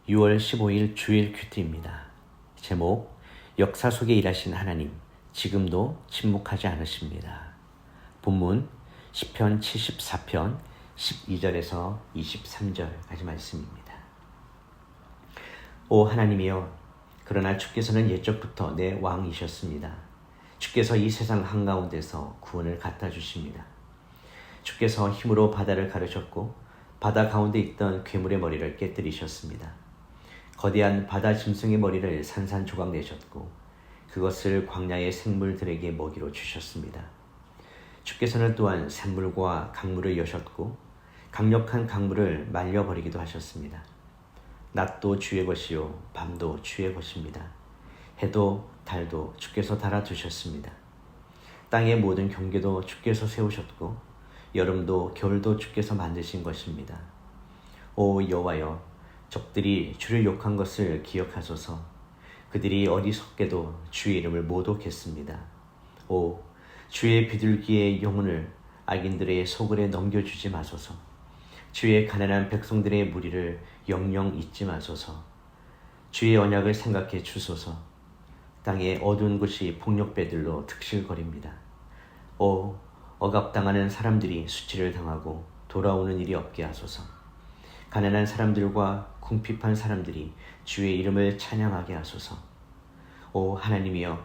6월 15일 주일 큐티입니다. 제목, 역사 속에 일하신 하나님, 지금도 침묵하지 않으십니다. 본문 시편 74편 12절에서 23절까지 말씀입니다. 오 하나님이여, 그러나 주께서는 옛적부터 내 왕이셨습니다. 주께서 이 세상 한가운데서 구원을 갖다 주십니다. 주께서 힘으로 바다를 가르셨고 바다 가운데 있던 괴물의 머리를 깨뜨리셨습니다. 거대한 바다 짐승의 머리를 산산조각 내셨고 그것을 광야의 생물들에게 먹이로 주셨습니다. 주께서는 또한 샘물과 강물을 여셨고 강력한 강물을 말려버리기도 하셨습니다. 낮도 주의 것이요 밤도 주의 것입니다. 해도 달도 주께서 달아두셨습니다. 땅의 모든 경계도 주께서 세우셨고 여름도 겨울도 주께서 만드신 것입니다. 오 여호와여, 적들이 주를 욕한 것을 기억하소서. 그들이 어리석게도 주의 이름을 모독했습니다. 오 주의 비둘기의 영혼을 악인들의 소굴에 넘겨주지 마소서. 주의 가난한 백성들의 무리를 영영 잊지 마소서. 주의 언약을 생각해 주소서. 땅의 어두운 곳이 폭력배들로 득실거립니다. 오 억압당하는 사람들이 수치를 당하고 돌아오는 일이 없게 하소서. 가난한 사람들과 궁핍한 사람들이 주의 이름을 찬양하게 하소서. 오 하나님이여,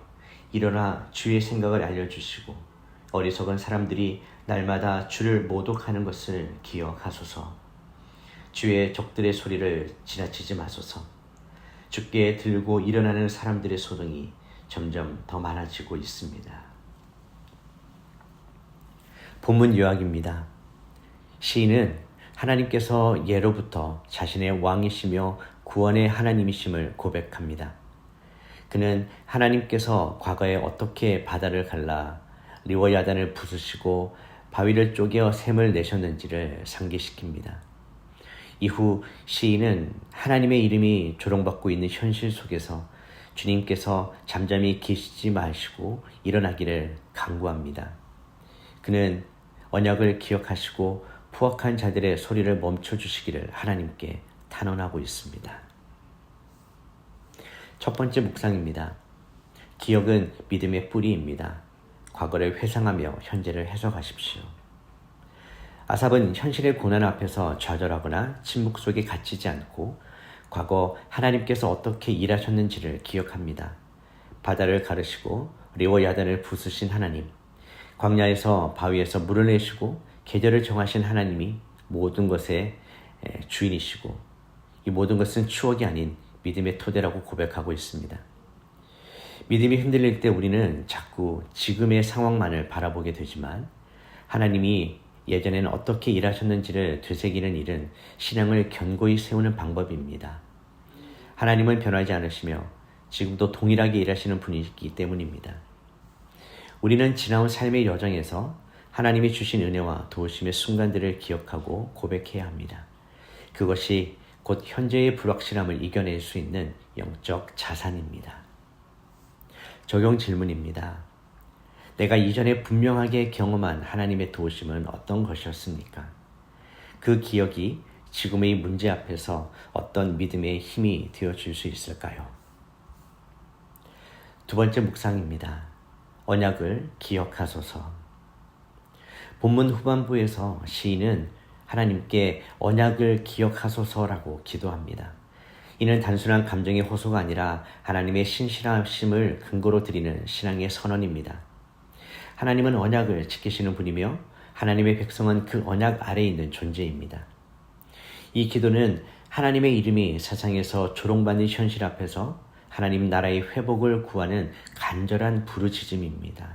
일어나 주의 생각을 알려주시고 어리석은 사람들이 날마다 주를 모독하는 것을 기억하소서. 주의 적들의 소리를 지나치지 마소서. 주께 들고 일어나는 사람들의 소동이 점점 더 많아지고 있습니다. 본문 요약입니다. 시인은 하나님께서 예로부터 자신의 왕이시며 구원의 하나님이심을 고백합니다. 그는 하나님께서 과거에 어떻게 바다를 갈라 리워야단을 부수시고 바위를 쪼개어 샘을 내셨는지를 상기시킵니다. 이후 시인은 하나님의 이름이 조롱받고 있는 현실 속에서 주님께서 잠잠히 계시지 마시고 일어나기를 간구합니다. 그는 언약을 기억하시고 포악한 자들의 소리를 멈춰주시기를 하나님께 탄원하고 있습니다. 첫 번째 묵상입니다. 기억은 믿음의 뿌리입니다. 과거를 회상하며 현재를 해석하십시오. 아삽은 현실의 고난 앞에서 좌절하거나 침묵 속에 갇히지 않고 과거 하나님께서 어떻게 일하셨는지를 기억합니다. 바다를 가르시고 리워야단을 부수신 하나님, 광야에서 바위에서 물을 내시고 계절을 정하신 하나님이 모든 것의 주인이시고 이 모든 것은 추억이 아닌 믿음의 토대라고 고백하고 있습니다. 믿음이 흔들릴 때 우리는 자꾸 지금의 상황만을 바라보게 되지만 하나님이 예전에는 어떻게 일하셨는지를 되새기는 일은 신앙을 견고히 세우는 방법입니다. 하나님은 변하지 않으시며 지금도 동일하게 일하시는 분이기 때문입니다. 우리는 지나온 삶의 여정에서 하나님이 주신 은혜와 도우심의 순간들을 기억하고 고백해야 합니다. 그것이 곧 현재의 불확실함을 이겨낼 수 있는 영적 자산입니다. 적용 질문입니다. 내가 이전에 분명하게 경험한 하나님의 도우심은 어떤 것이었습니까? 그 기억이 지금의 문제 앞에서 어떤 믿음의 힘이 되어줄 수 있을까요? 두 번째 묵상입니다. 언약을 기억하소서. 본문 후반부에서 시인은 하나님께 언약을 기억하소서라고 기도합니다. 이는 단순한 감정의 호소가 아니라 하나님의 신실하심을 근거로 드리는 신앙의 선언입니다. 하나님은 언약을 지키시는 분이며 하나님의 백성은 그 언약 아래에 있는 존재입니다. 이 기도는 하나님의 이름이 세상에서 조롱받는 현실 앞에서 하나님 나라의 회복을 구하는 간절한 부르짖음입니다.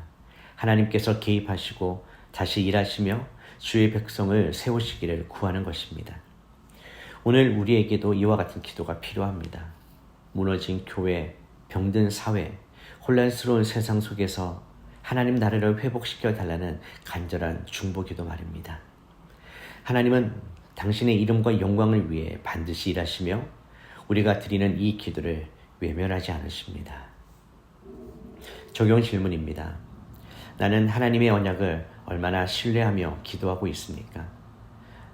하나님께서 개입하시고 다시 일하시며 주의 백성을 세우시기를 구하는 것입니다. 오늘 우리에게도 이와 같은 기도가 필요합니다. 무너진 교회, 병든 사회, 혼란스러운 세상 속에서 하나님 나라를 회복시켜 달라는 간절한 중보기도 말입니다. 하나님은 당신의 이름과 영광을 위해 반드시 일하시며 우리가 드리는 이 기도를 외면하지 않으십니다. 적용 질문입니다. 나는 하나님의 언약을 얼마나 신뢰하며 기도하고 있습니까?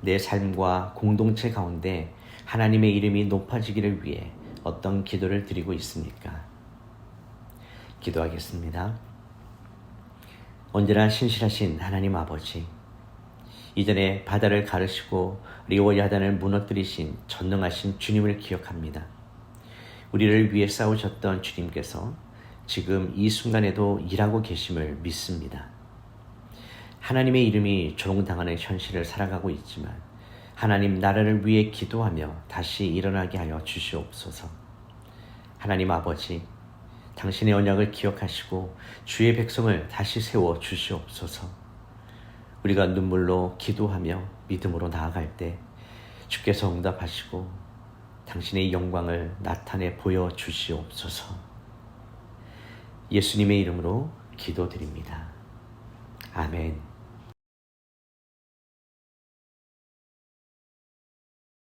내 삶과 공동체 가운데 하나님의 이름이 높아지기를 위해 어떤 기도를 드리고 있습니까? 기도하겠습니다. 언제나 신실하신 하나님 아버지, 이전에 바다를 가르시고 리오 야단을 무너뜨리신 전능하신 주님을 기억합니다. 우리를 위해 싸우셨던 주님께서 지금 이 순간에도 일하고 계심을 믿습니다. 하나님의 이름이 조롱당하는 현실을 살아가고 있지만 하나님 나라를 위해 기도하며 다시 일어나게 하여 주시옵소서. 하나님 아버지, 당신의 언약을 기억하시고 주의 백성을 다시 세워 주시옵소서. 우리가 눈물로 기도하며 믿음으로 나아갈 때 주께서 응답하시고 당신의 영광을 나타내 보여 주시옵소서. 예수님의 이름으로 기도드립니다. 아멘.